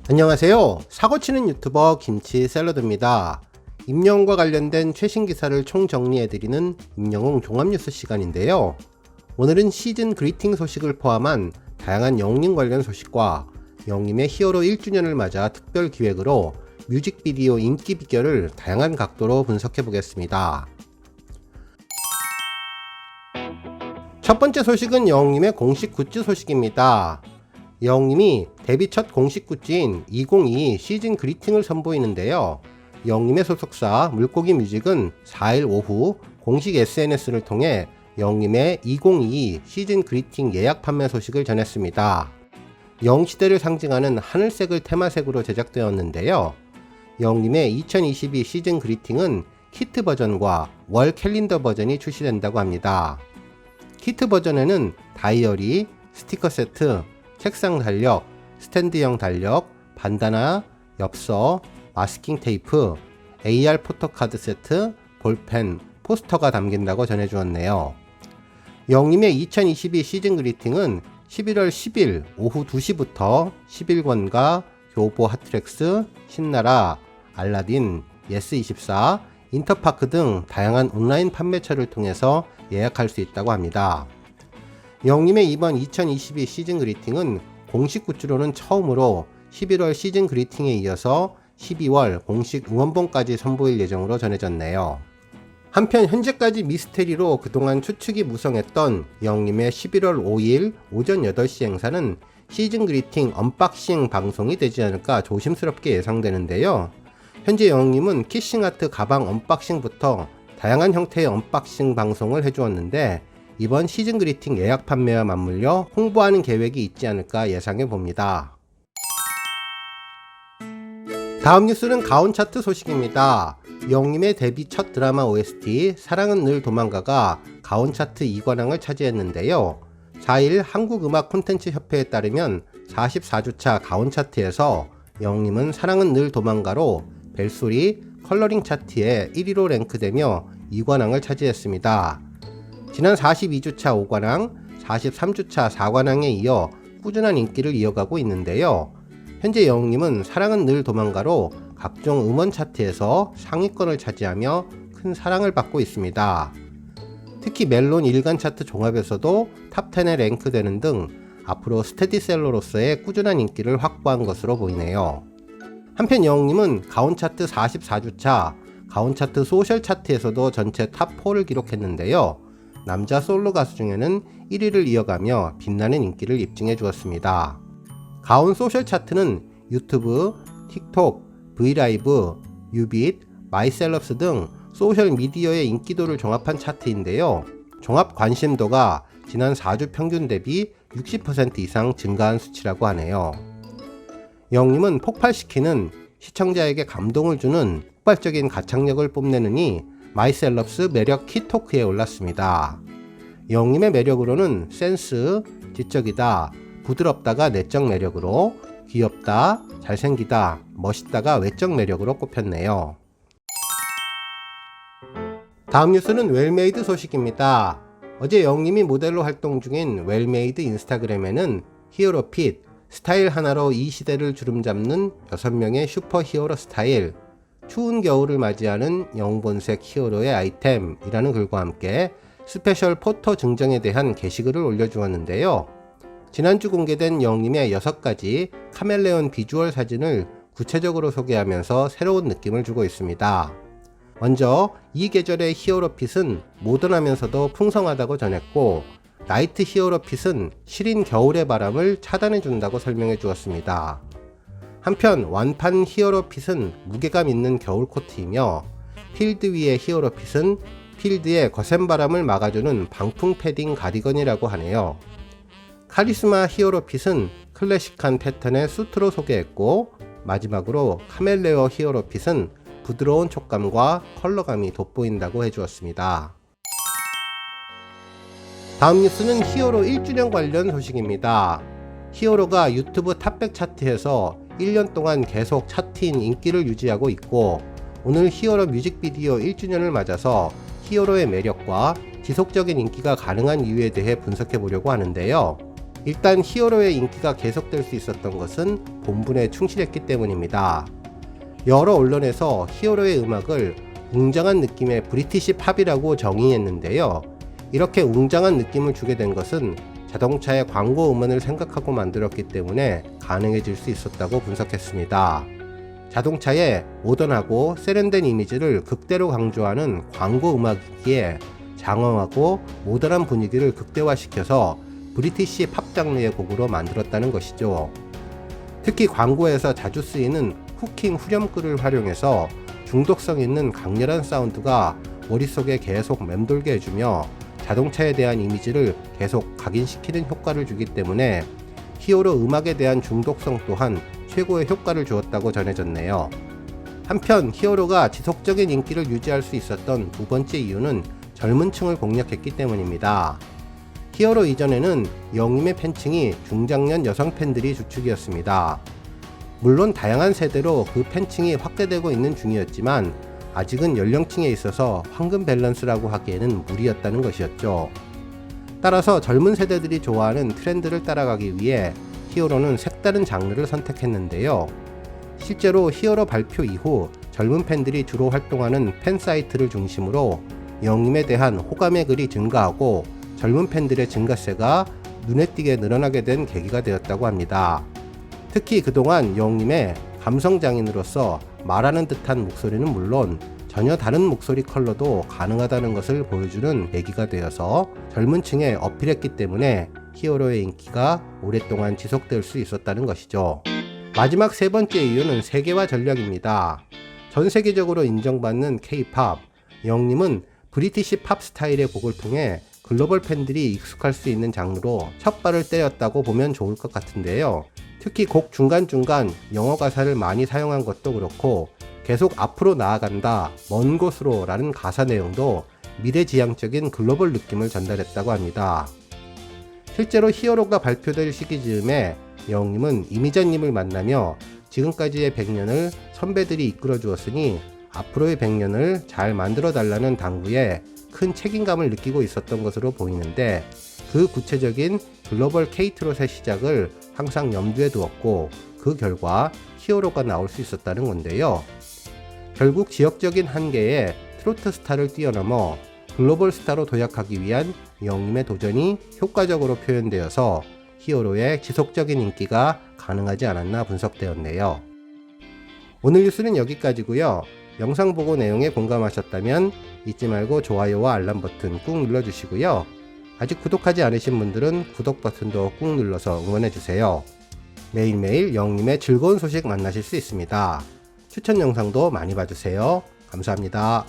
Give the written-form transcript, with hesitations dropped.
안녕하세요. 사고치는 유튜버 김치샐러드입니다. 임영웅과 관련된 최신 기사를 총정리해드리는 임영웅 종합뉴스 시간인데요. 오늘은 시즌 그리팅 소식을 포함한 다양한 영웅님 관련 소식과 영웅님의 히어로 1주년을 맞아 특별 기획으로 뮤직비디오 인기 비결을 다양한 각도로 분석해보겠습니다. 첫 번째 소식은 영웅님의 공식 굿즈 소식입니다. 영웅님이 데뷔 첫 공식 굿즈인 2022 시즌 그리팅을 선보이는데요. 영웅님의 소속사 물고기 뮤직은 4일 오후 공식 SNS를 통해 영웅님의 2022 시즌 그리팅 예약 판매 소식을 전했습니다. 영웅시대를 상징하는 하늘색을 테마색으로 제작되었는데요. 영웅님의 2022 시즌 그리팅은 키트 버전과 월 캘린더 버전이 출시된다고 합니다. 키트 버전에는 다이어리, 스티커 세트, 책상 달력, 스탠드형 달력, 반다나, 엽서, 마스킹 테이프, AR 포토카드 세트, 볼펜, 포스터가 담긴다고 전해주었네요. 영웅님의 2022 시즌 그리팅은 11월 10일 오후 2시부터 11권과 교보 핫트랙스, 신나라, 알라딘, 예스24, 인터파크 등 다양한 온라인 판매처를 통해서 예약할 수 있다고 합니다. 영웅님의 이번 2022 시즌 그리팅은 공식 굿즈로는 처음으로 11월 시즌 그리팅에 이어서 12월 공식 응원봉까지 선보일 예정으로 전해졌네요. 한편 현재까지 미스테리로 그동안 추측이 무성했던 영웅님의 11월 5일 오전 8시 행사는 시즌 그리팅 언박싱 방송이 되지 않을까 조심스럽게 예상되는데요. 현재 영웅님은 키싱아트 가방 언박싱부터 다양한 형태의 언박싱 방송을 해주었는데 이번 시즌 그리팅 예약 판매와 맞물려 홍보하는 계획이 있지 않을까 예상해 봅니다. 다음 뉴스는 가온 차트 소식입니다. 영웅님의 데뷔 첫 드라마 OST 사랑은 늘 도망가가 가온 차트 2관왕을 차지했는데요. 4일 한국음악 콘텐츠 협회에 따르면 44주차 가온 차트에서 영웅님은 사랑은 늘 도망가로 벨소리 컬러링 차트에 1위로 랭크되며 2관왕을 차지했습니다. 지난 42주차 5관왕, 43주차 4관왕에 이어 꾸준한 인기를 이어가고 있는데요. 현재 영웅님은 사랑은 늘 도망가로 각종 음원 차트에서 상위권을 차지하며 큰 사랑을 받고 있습니다. 특히 멜론 일간 차트 종합에서도 탑10에 랭크되는 등 앞으로 스테디셀러로서의 꾸준한 인기를 확보한 것으로 보이네요. 한편 영웅님은 가온 차트 44주차, 가온 차트 소셜 차트에서도 전체 탑4를 기록했는데요. 남자 솔로 가수 중에는 1위를 이어가며 빛나는 인기를 입증해 주었습니다. 가온 소셜 차트는 유튜브, 틱톡, 브이라이브, 유빗, 마이셀럽스 등 소셜 미디어의 인기도를 종합한 차트인데요. 종합 관심도가 지난 4주 평균 대비 60% 이상 증가한 수치라고 하네요. 영웅님은 폭발시키는 시청자에게 감동을 주는 폭발적인 가창력을 뽐내느니 마이셀럽스 매력 키토크에 올랐습니다. 영웅님의 매력으로는 센스, 지적이다, 부드럽다가 내적 매력으로, 귀엽다, 잘생기다, 멋있다가 외적 매력으로 꼽혔네요. 다음 뉴스는 웰메이드 소식입니다. 어제 영웅님이 모델로 활동 중인 웰메이드 인스타그램에는 히어로핏, 스타일 하나로 이 시대를 주름잡는 6명의 슈퍼 히어로 스타일, 추운 겨울을 맞이하는 영본색 히어로의 아이템이라는 글과 함께 스페셜 포토 증정에 대한 게시글을 올려주었는데요. 지난주 공개된 영웅님의 6가지 카멜레온 비주얼 사진을 구체적으로 소개하면서 새로운 느낌을 주고 있습니다. 먼저 이 계절의 히어로핏은 모던하면서도 풍성하다고 전했고, 나이트 히어로핏은 시린 겨울의 바람을 차단해준다고 설명해 주었습니다. 한편 완판 히어로핏은 무게감 있는 겨울 코트이며, 필드 위의 히어로핏은 필드의 거센 바람을 막아주는 방풍 패딩 가디건이라고 하네요. 카리스마 히어로핏은 클래식한 패턴의 수트로 소개했고, 마지막으로 카멜레오 히어로핏은 부드러운 촉감과 컬러감이 돋보인다고 해주었습니다. 다음 뉴스는 히어로 1주년 관련 소식입니다. 히어로가 유튜브 탑100 차트에서 1년 동안 계속 차트인 인기를 유지하고 있고, 오늘 히어로 뮤직비디오 1주년을 맞아서 히어로의 매력과 지속적인 인기가 가능한 이유에 대해 분석해 보려고 하는데요. 일단 히어로의 인기가 계속될 수 있었던 것은 본분에 충실했기 때문입니다. 여러 언론에서 히어로의 음악을 웅장한 느낌의 브리티시 팝이라고 정의했는데요. 이렇게 웅장한 느낌을 주게 된 것은 자동차의 광고 음원을 생각하고 만들었기 때문에 가능해질 수 있었다고 분석했습니다. 자동차의 모던하고 세련된 이미지를 극대로 강조하는 광고 음악이기에 장엄하고 모던한 분위기를 극대화시켜서 브리티시 팝 장르의 곡으로 만들었다는 것이죠. 특히 광고에서 자주 쓰이는 후킹 후렴구를 활용해서 중독성 있는 강렬한 사운드가 머릿속에 계속 맴돌게 해주며 자동차에 대한 이미지를 계속 각인시키는 효과를 주기 때문에 히어로 음악에 대한 중독성 또한 최고의 효과를 주었다고 전해졌네요. 한편 히어로가 지속적인 인기를 유지할 수 있었던 두 번째 이유는 젊은 층을 공략했기 때문입니다. 히어로 이전에는 영임의 팬층이 중장년 여성 팬들이 주축이었습니다. 물론 다양한 세대로 그 팬층이 확대되고 있는 중이었지만 아직은 연령층에 있어서 황금 밸런스라고 하기에는 무리였다는 것이었죠. 따라서 젊은 세대들이 좋아하는 트렌드를 따라가기 위해 히어로는 색다른 장르를 선택했는데요. 실제로 히어로 발표 이후 젊은 팬들이 주로 활동하는 팬 사이트를 중심으로 영임에 대한 호감의 글이 증가하고 젊은 팬들의 증가세가 눈에 띄게 늘어나게 된 계기가 되었다고 합니다. 특히 그동안 영임의 감성 장인으로서 말하는 듯한 목소리는 물론 전혀 다른 목소리 컬러도 가능하다는 것을 보여주는 계기가 되어서 젊은 층에 어필했기 때문에 히어로의 인기가 오랫동안 지속될 수 있었다는 것이죠. 마지막 세 번째 이유는 세계화 전략입니다. 전 세계적으로 인정받는 K-팝, 영림은 브리티시 팝 스타일의 곡을 통해 글로벌 팬들이 익숙할 수 있는 장르로 첫 발을 때렸다고 보면 좋을 것 같은데요. 특히 곡 중간중간 영어 가사를 많이 사용한 것도 그렇고 계속 앞으로 나아간다, 먼 곳으로 라는 가사 내용도 미래지향적인 글로벌 느낌을 전달했다고 합니다. 실제로 히어로가 발표될 시기 즈음에 영림은 이미자님을 만나며 지금까지의 100년을 선배들이 이끌어 주었으니 앞으로의 100년을 잘 만들어 달라는 당부에 큰 책임감을 느끼고 있었던 것으로 보이는데 그 구체적인 글로벌 K-트롯의 시작을 항상 염두에 두었고 그 결과 히어로가 나올 수 있었다는 건데요. 결국 지역적인 한계에 트로트 스타를 뛰어넘어 글로벌 스타로 도약하기 위한 영림의 도전이 효과적으로 표현되어서 히어로의 지속적인 인기가 가능하지 않았나 분석되었네요. 오늘 뉴스는 여기까지고요. 영상 보고 내용에 공감하셨다면 잊지 말고 좋아요와 알람 버튼 꾹 눌러주시고요. 아직 구독하지 않으신 분들은 구독 버튼도 꾹 눌러서 응원해주세요. 매일매일 영림의 즐거운 소식 만나실 수 있습니다. 추천 영상도 많이 봐주세요. 감사합니다.